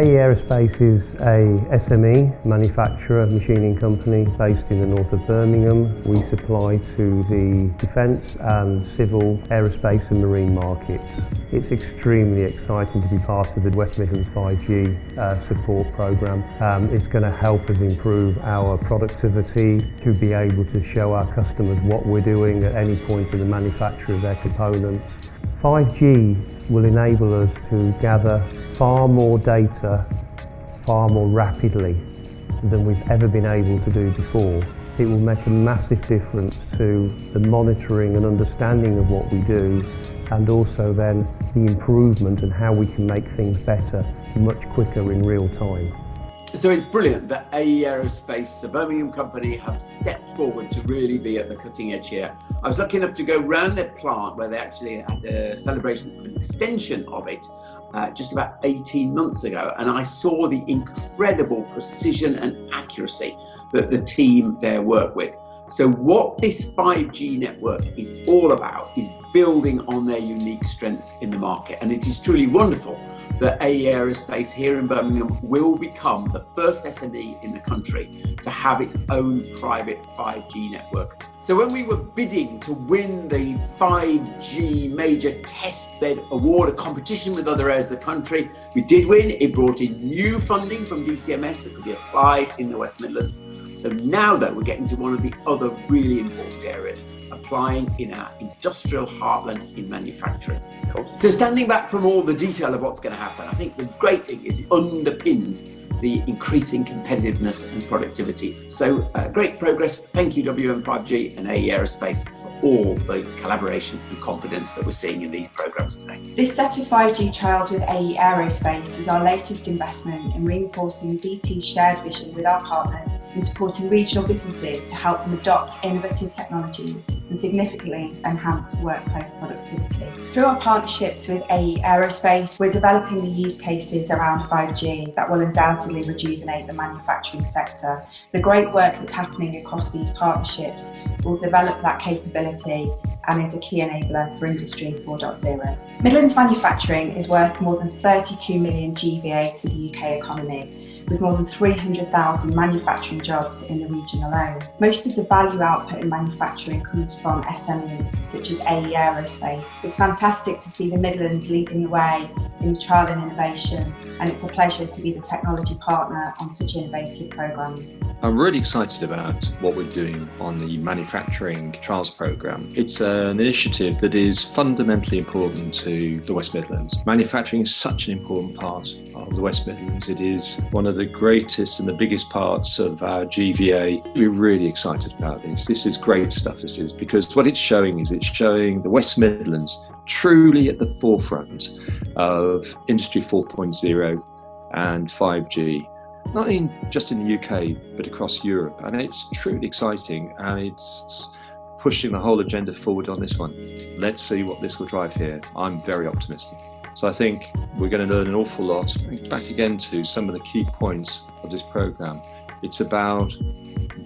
AE Aerospace is a SME manufacturer machining company based in the north of Birmingham. We supply to the defence and civil aerospace and marine markets. It's extremely exciting to be part of the West Midlands 5G support programme. It's going to help us improve our productivity, to be able to show our customers what we're doing at any point in the manufacture of their components. 5G will enable us to gather far more data far more rapidly than we've ever been able to do before. It will make a massive difference to the monitoring and understanding of what we do, and also then the improvement and how we can make things better much quicker in real time. So it's brilliant that AE Aerospace, a Birmingham company, have stepped forward to really be at the cutting edge here. I was lucky enough to go round their plant where they actually had a celebration of an extension of it just about 18 months ago, and I saw the incredible precision and accuracy that the team there work with. So what this 5G network is all about is building on their unique strengths in the market, and it is truly wonderful that AE Aerospace here in Birmingham will become the first SME in the country to have its own private 5G network. So when we were bidding to win the 5G major test bed award, a competition with other areas of the country, we did win. It brought in new funding from DCMS that could be applied in the West Midlands. So now though, we're getting to one of the other really important areas, applying in our industrial heartland in manufacturing. So standing back from all the detail of what's going to happen, I think the great thing is it underpins the increasing competitiveness and productivity. So great progress. Thank you WM5G and AE Aerospace for all the collaboration and confidence that we're seeing in these programs today. This set of 5G trials with AE Aerospace is our latest investment in reinforcing BT's shared vision with our partners and supporting regional businesses to help them adopt innovative technologies and significantly enhance workplace productivity. Through our partnerships with AE Aerospace, we're developing the use cases around 5G that will undoubtedly rejuvenate the manufacturing sector. The great work that's happening across these partnerships will develop that capability and is a key enabler for Industry 4.0. Midlands manufacturing is worth more than 32 million GVA to the UK economy, with more than 300,000 manufacturing jobs in the region alone. Most of the value output in manufacturing comes from SMEs, such as AE Aerospace. It's fantastic to see the Midlands leading the way in trial and innovation, and it's a pleasure to be the technology partner on such innovative programs. I'm really excited about what we're doing on the manufacturing trials program. It's an initiative that is fundamentally important to the West Midlands. Manufacturing is such an important part of the West Midlands. It is one of the greatest and the biggest parts of our GVA. We're really excited about this. This is great stuff, this is, because what it's showing is it's showing the West Midlands truly at the forefront of Industry 4.0 and 5G, not just in the UK, but across Europe. And it's truly exciting, and it's pushing the whole agenda forward on this one. Let's see what this will drive here. I'm very optimistic. So I think we're going to learn an awful lot. Back again to some of the key points of this programme. It's about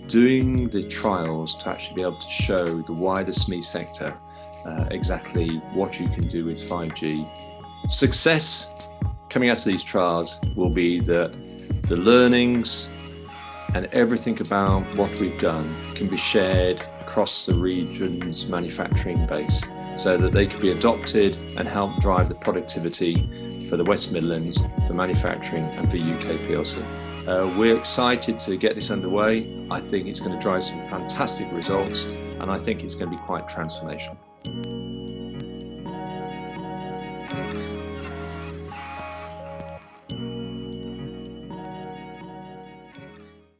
doing the trials to actually be able to show the wider SME sector exactly what you can do with 5G. Success coming out of these trials will be that the learnings and everything about what we've done can be shared across the region's manufacturing base so that they can be adopted and help drive the productivity for the West Midlands, for manufacturing and for UK PLC. We're excited to get this underway. I think it's going to drive some fantastic results, and I think it's going to be quite transformational.